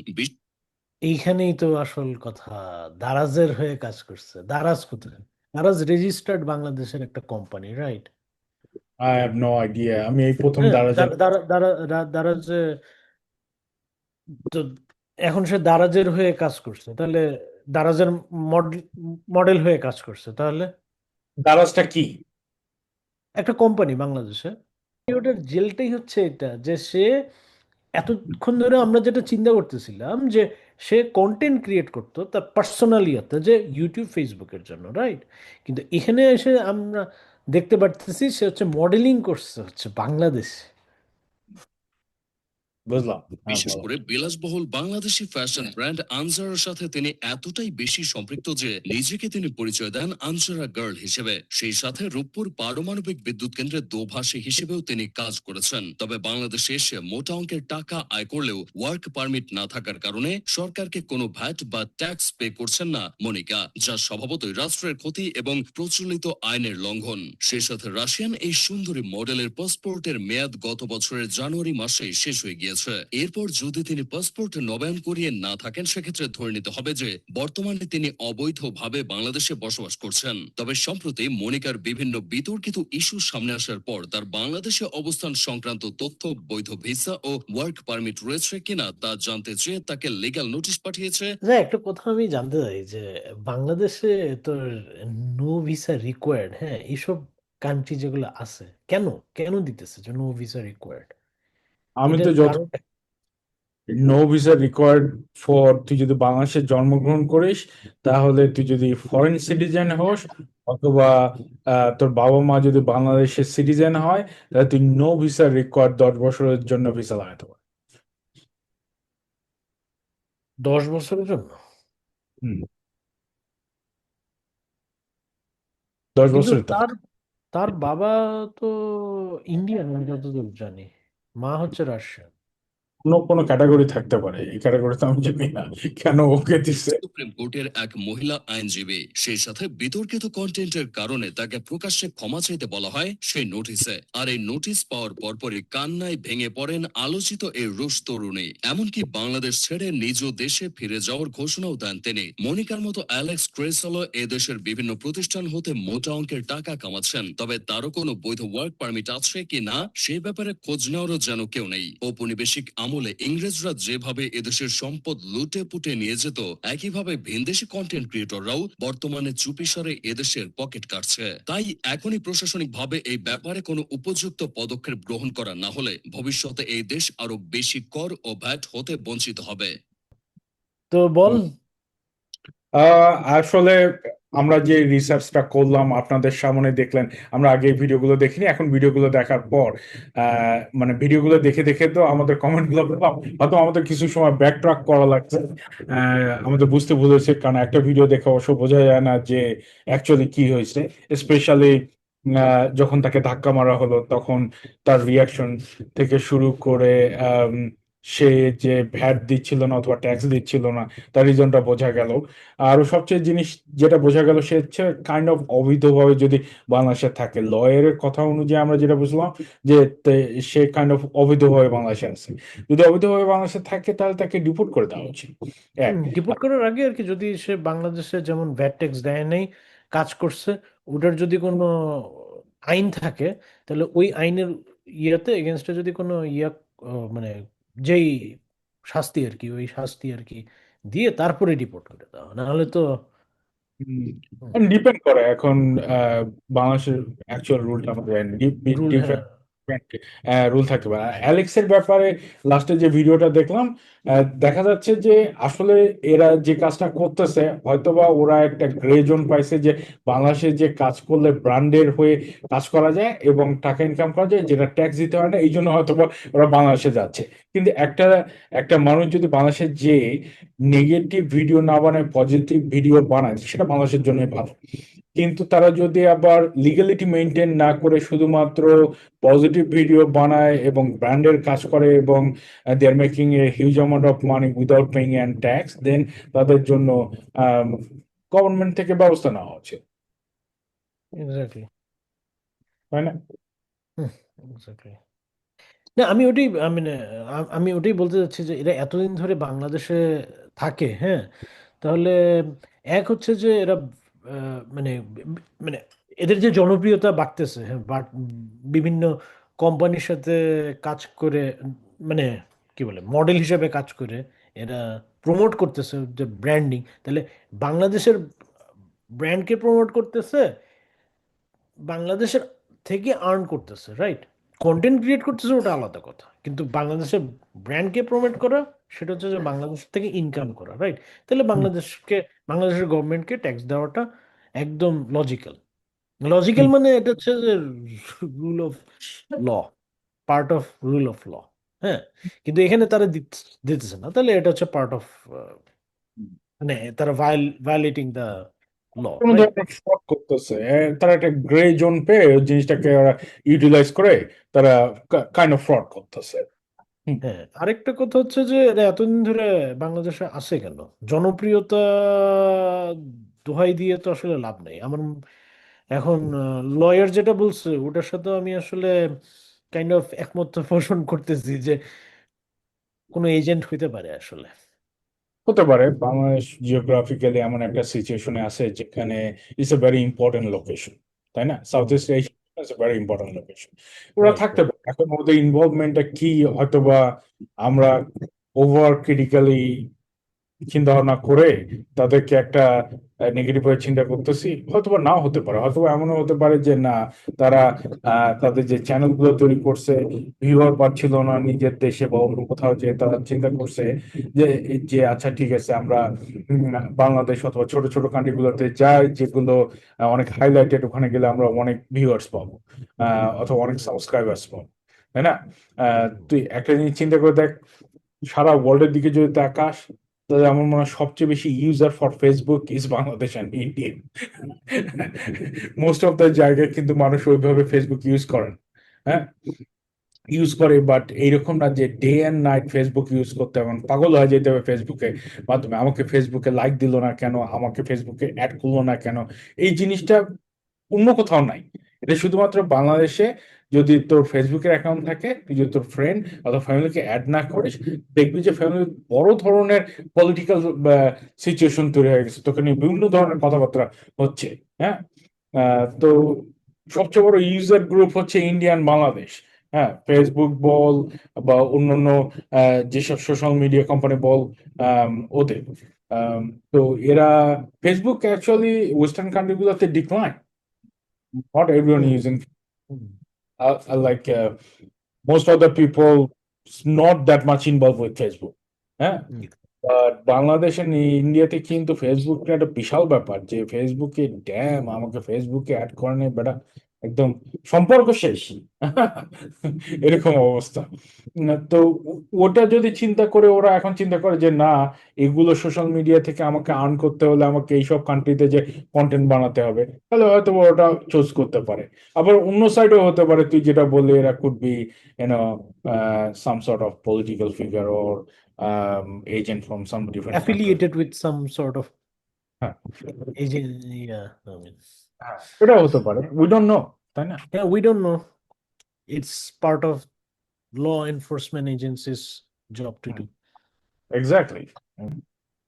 এইখানেই তো আসল কথা, দারাজের হয়ে কাজ করছে। দারাজ কোথায়? দারাজ রেজিস্টার্ড বাংলাদেশের একটা company, right? I have no idea, আমি এই প্রথম হ্যাঁ, দারাজে। দারাজে তো এখন সে দারাজের হয়ে কাজ করছে, তাহলে দারাজের মডেল হয়ে কাজ করছে, তাহলে দারাজটা কি? একটা কোম্পানি বাংলাদেশে। ওটার জেলটাই হচ্ছে এটা, যে সে এতক্ষণ ধরে আমরা যেটা চিন্তা করতেছিলাম যে সে কন্টেন্ট ক্রিয়েট করতো তার পার্সোনাল ইয়াতে, যে ইউটিউব ফেসবুকের জন্য, রাইট? কিন্তু এখানে এসে আমরা দেখতে পারতেছি সে হচ্ছে মডেলিং করছে হচ্ছে বাংলাদেশে। বুঝলাম, হ্যাঁ বিশেষ বলো। করে বিলাসবহুল বাংলাদেশি ফ্যাশন ব্র্যান্ড আনজারার সাথে তিনি এতটাই বেশি সম্পৃক্ত যে নিজেকে তিনি পরিচয় দেন আনজারা গার্ল হিসেবে। সেই সাথে রূপপুর পারমাণবিক বিদ্যুৎ কেন্দ্রের দোভাষী হিসেবেও তিনি কাজ করেছেন। তবে বাংলাদেশে এসে মোটা অঙ্কের টাকা আয় করলেও ওয়ার্ক পারমিট না থাকার কারণে সরকারকে কোনো ভ্যাট বা ট্যাক্স পে করছেন না মনিকা, যা স্বভাবতই রাষ্ট্রের ক্ষতি এবং প্রচলিত আইনের লঙ্ঘন। সেই সাথে রাশিয়ান এই সুন্দরী মডেলের পাসপোর্টের মেয়াদ গত বছরের জানুয়ারি মাসে শেষ হয়ে গিয়েছে। এরপর যদি তিনি পাসপোর্ট নবায়ন করিয়ে না থাকেন, সেক্ষেত্রে ধরে নিতে হবে যে বর্তমানে তিনি অবৈধভাবে বাংলাদেশে বসবাস করছেন। তবে সম্প্রতি মনিকার বিভিন্ন বিতর্কিত ইস্যু সামনে আসার পর তার বাংলাদেশে অবস্থান সংক্রান্ত তথ্য, বৈধ ভিসা ও ওয়ার্ক পারমিট রয়েছে কিনা তা জানতে চেয়ে তাকে লিগ্যাল নোটিশ পাঠিয়েছে। একটা কথা আমি জানতে চাই যে বাংলাদেশে তোর নো ভিসা রিকোয়ার্ড, হ্যাঁ, এইসব কান্ট্রি যেগুলো আছে, কেন কেন দিতেছে যে নো ভিসা রিকোয়ার্ড? আমি তো এটার যত কারণটা নো ভিসা রিকোয়ার্ড ফর, তুই যদি বাংলাদেশে জন্মগ্রহণ করিস, তাহলে তুই যদি ফরেন সিটিজেন হোস, অথবা তোর বাবা মা যদি বাংলাদেশের সিটিজেন হয়, তাহলে তুই নো ভিসা রিকোয়ার্ড 10 বছরের জন্য ভিসা লাগাতে পারবি। 10 বছরের জন্য? হুম, 10 কিন্তু বছরই তো। তার তার বাবা তো ইন্ডিয়ান, আমি যতদূর জানি। মা হচ্ছে রাশিয়ান। কোনো কোনো ক্যাটাগরি থাকতে পারে, এই ক্যাটাগরিতে আমি জানি না কেন ওকে দিচ্ছে। সুপ্রিম কোর্টের এক মহিলা আইনজীবী, সেই সাথে বিতর্কিত কন্টেন্টের কারণে তাকে প্রকাশ্যে ক্ষমা চাইতে বলা হয় সেই নোটিশে। আর এই নোটিশ পাওয়ার পরপরই কান্নায় ভেঙে পড়েন আলোচিত এই রুশ তরুণী। এমনকি বাংলাদেশ ছেড়ে নিজ দেশে ফিরে যাওয়ার ঘোষণাও দেন তিনি। মনিকার মতো অ্যালেক্স ক্রেসলও এদেশের বিভিন্ন প্রতিষ্ঠান হতে মোটা অঙ্কের টাকা কামাচ্ছেন, তবে তারও কোনো বৈধ ওয়ার্ক পারমিট আছে কি না সে ব্যাপারে খোঁজ নেওয়ারও যেন কেউ নেই। ঔপনিবেশিক আমলে ইংরেজরা যেভাবে এদেশের সম্পদ লুটে পুটে নিয়ে যেত, একইভাবে ভিনদেশি কন্টেন্ট ক্রিয়েটররাও বর্তমানে চুপিসারে এদেশের পকেট কাটছে। তাই এখনই প্রশাসনিকভাবে এই ব্যাপারে কোনো উপযুক্ত পদক্ষেপ গ্রহণ করা না হলে ভবিষ্যতে এই দেশ আরো বেশি কর ও ভ্যাট হতে বঞ্চিত হবে। তো বল। আসলে আমরা যে রিসার্চটা করলাম আপনাদের সামনে দেখলেন, আমরা আগে এই ভিডিওগুলো দেখিনি, এখন ভিডিওগুলো দেখার পর মানে ভিডিওগুলো দেখে দেখে তো আমাদের কমেন্টগুলো হয়তো আমাদের কিছু সময় ব্যাক ট্র্যাক করা লাগছে। আমাদের বুঝতে ভুল হয়েছে, কারণ একটা ভিডিও দেখে অবশ্য বোঝা যায় না যে অ্যাকচুয়ালি কি হয়েছে। স্পেশালি যখন তাকে ধাক্কা মারা হলো, তখন তার রিয়াকশন থেকে শুরু করে সে যে ভ্যাট দিচ্ছিল না অথবা ট্যাক্স দিচ্ছিল না, তার রিজনটা বোঝা গেল। আরো সবচেয়ে জিনিস যেটা বোঝা গেল, সে হচ্ছে কাইন্ড অফ অবৈধভাবে যদি বাংলাদেশে থাকে। লয়ের কথা অনুযায়ী আমরা যেটা বুঝলাম যে সে কাইন্ড অফ অবৈধভাবে বাংলাদেশে আছে। যদি অবৈধভাবে বাংলাদেশে থাকে, তাহলে তাকে ডিপোর্ট করে দেওয়া উচিত। এক। ডিপোর্ট করার আগে আর কি, যদি সে বাংলাদেশে যেমন ভ্যাট ট্যাক্স দেয় নাই, কাজ করছে, ওটার যদি কোনো আইন থাকে, তাহলে ওই আইনের ইয়েতে এগেনস্টে যদি কোনো মানে যেই শাস্তি আর কি, ওই শাস্তি আর কি দিয়ে তারপরে ডিপোর্ট করে দেওয়া, নাহলে তো হুম, ডিপেন্ড করে এখন বাংলাদেশের অ্যাকচুয়াল রুলটা আমাদের রুল, হ্যাঁ। রুল থাকতে পারে। অ্যালেক্সের ব্যাপারে লাস্টে যে ভিডিওটা দেখলাম, দেখা যাচ্ছে যে আসলে এরা যে কাজটা করতেছে, হয়তোবা ওরা একটা গ্রে জোন পাইছে যে বাংলাদেশে যে কাজ করলে ব্র্যান্ডের হয়ে কাজ করা যায় এবং টাকা ইনকাম করা যায়, যেটা ট্যাক্স দিতে হয় না, এই জন্য হয়তোবা ওরা বাংলাদেশে যাচ্ছে। কিন্তু একটা একটা মানুষ যদি বাংলাদেশে যে নেগেটিভ ভিডিও না বানায়, পজিটিভ ভিডিও বানায়, সেটা বাংলাদেশের জন্য ভালো। কিন্তু তারা যদি আবার লিগ্যালিটি মেনটেন না করে শুধুমাত্র পজিটিভ ভিডিও বানায় এবং ব্র্যান্ডের কাজ করে এবং they are making a huge amount of money without paying and tax, then তাদের জন্য গভর্নমেন্ট থেকে ব্যবস্থা নেওয়া উচিত, এক্স্যাক্টলি। তাই না? এক্স্যাক্টলি। না, আমি ওটাই, আমি ওটাই বলতে চাচ্ছি যে এরা এতদিন ধরে বাংলাদেশে থাকে, হ্যাঁ, তাহলে এক হচ্ছে যে এরা মানে মানে এদের যে জনপ্রিয়তা বাড়তেছে, হ্যাঁ, বিভিন্ন কোম্পানির সাথে কাজ করে, মানে কি বলে, মডেল হিসেবে কাজ করে এরা প্রমোট করতেছে যে ব্র্যান্ডিং, তাহলে বাংলাদেশের ব্র্যান্ডকে প্রমোট করতেছে, বাংলাদেশের থেকে আর্ন করতেছে, রাইট? কন্টেন্ট ক্রিয়েট করতেছে, ওটা আলাদা কথা, কিন্তু বাংলাদেশের ব্র্যান্ডকে প্রমোট করা, সেটা হচ্ছে যে বাংলাদেশ থেকে ইনকাম করা, রাইট? তাহলে বাংলাদেশের গভর্নমেন্টকে ট্যাক্স দেওয়াটা একদম লজিক্যাল। লজিক্যাল মানে এটা হচ্ছে যে rule of law, part of rule of law, হ্যাঁ, কিন্তু এখানে তারা দিতেছে না, তাহলে এটা হচ্ছে পার্ট অফ, মানে তারা ভায়োলেটিং দ্য ল, কোনো রাইট? ধরনের ফ্রড করতেছে, তারা একটা গ্রে জোন পেয়ে ওই জিনিসটাকে ওরা ইউটিলাইজ করে তারা কাইন্ড অফ ফ্রড করতেছে। হ্যাঁ, আরেকটা কথা হচ্ছে যে এরা এতদিন ধরে বাংলাদেশে আসে কেন? জনপ্রিয়তা দোহাই দিয়ে তো আসলে লাভ নেই আমার। এখন লয়ার যেটা বলছে ওটার সাথে আমি আসলে কাইন্ড অফ একমত পোষণ করতেছি যে কোনো এজেন্ট হইতে পারে আসলে। হতে পারে বাংলাদেশ জিওগ্রাফিক্যালি এমন একটা সিচুয়েশনে আছে যেখানে it's a very important location, তাই না? South east Asia is a very important location. ওরা রাইট, থাকতে পারে, এখন ওদের ইনভলভমেন্টটা কি হয়তোবা আমরা ওভার ক্রিটিক্যালি চিন্তা ভাবনা করে তাদেরকে একটা নেগেটিভ ভাবে চিন্তা করতেছি, হয়তোবা নাও হতে পারে, হয়তোবা এমনও হতে পারে যে না, তারা তাদের যে চ্যানেল গুলো তৈরি করছে ভিউয়ার পাচ্ছিল না নিজের দেশে বা অন্য কোথাও, যে তারা চিন্তা করছে যে যে আচ্ছা ঠিক আছে আমরা বাংলাদেশ অথবা ছোট ছোট কান্ট্রি গুলোতে যাই যেগুলো অনেক হাইলাইটেড, ওখানে গেলে আমরা অনেক ভিউয়ার্স পাবো, অথবা অনেক সাবস্ক্রাইবার্স পাবো, তাই না? তুই একটা জিনিস চিন্তা করে দেখ, সারা ওয়ার্ল্ডের দিকে যদি তাকাস, তাহলে আমার মনে হয় সবচেয়ে বেশি user for Facebook is Bangladesh and India. Most of the জায়গায় কিন্তু মানুষ ওইভাবে ফেসবুক ইউজ করেন, হ্যাঁ ইউজ করে, বাট এইরকম না যে day and night Facebook use করতে হবে, পাগল হয়ে যেতে হবে ফেসবুকে মাধ্যমে, আমাকে ফেসবুকে লাইক দিল না কেন, আমাকে ফেসবুকে অ্যাড করলো না কেন, এই জিনিসটা অন্য কোথাও নাই। এটা শুধুমাত্র বাংলাদেশে, যদি তোর ফেসবুকের অ্যাকাউন্ট থাকে, তুই যদি তোর ফ্রেন্ড অথবা ফ্যামিলিকে অ্যাড না করিস, দেখবি যে ফ্যামিলির বড় ধরনের পলিটিক্যাল সিচুয়েশন তৈরি হয়ে গেছে, তোকে নিয়ে বিভিন্ন ধরনের কথাবার্তা হচ্ছে। হ্যাঁ, তো সবচেয়ে বড় ইউজার গ্রুপ হচ্ছে ইন্ডিয়ান বাংলাদেশ। হ্যাঁ, ফেসবুক বল বা অন্যান্য যেসব সোশ্যাল মিডিয়া কোম্পানি বল, ওদের আম, তো এরা ফেসবুক অ্যাকচুয়ালি ওয়েস্টার্ন কান্ট্রি গুলোতে decline, not everyone hmm, using hmm, like most of the people not that much involved with Facebook. হ্যাঁ, হুম। বাট বাংলাদেশ and ইন্ডিয়াতে কিন্তু ফেসবুকটা একটা বিশাল ব্যাপার, যে ফেসবুকে ড্যাম আমাকে ফেসবুকে অ্যাড করে নেই বেটা, একদম সম্পর্ক শেষ। এরকম অবস্থা। তো ওটা যদি চিন্তা করে, ওরা এখন চিন্তা করে যে না, এগুলো সোশ্যাল মিডিয়া থেকে আমাকে আর্ন করতে হলে আমাকে এইসব কান্ট্রিতে যে কন্টেন্ট বানাতে হবে, তাহলে হয়তো ওটা চুজ করতে পারে। আবার অন্য সাইডেও হতে পারে, তুই যেটা বললি, এরা could be you know some sort of political figure or agent from some different country. Affiliated with some sort of হ্যাঁ, agent, yeah, I mean, এটাও হতে পারে, উই ডোন্ট নো, তাই না? yeah, we don't know. It's part of law enforcement agencies' job to do. Exactly.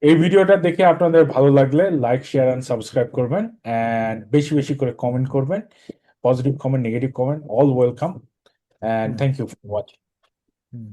এই ভিডিওটা দেখে আপনাদের ভালো লাগলে লাইক, শেয়ার এন্ড সাবস্ক্রাইব করবেন, এন্ড বেশি বেশি করে কমেন্ট করবেন, positive comment, negative comment, all welcome, and thank you for watching. Hmm.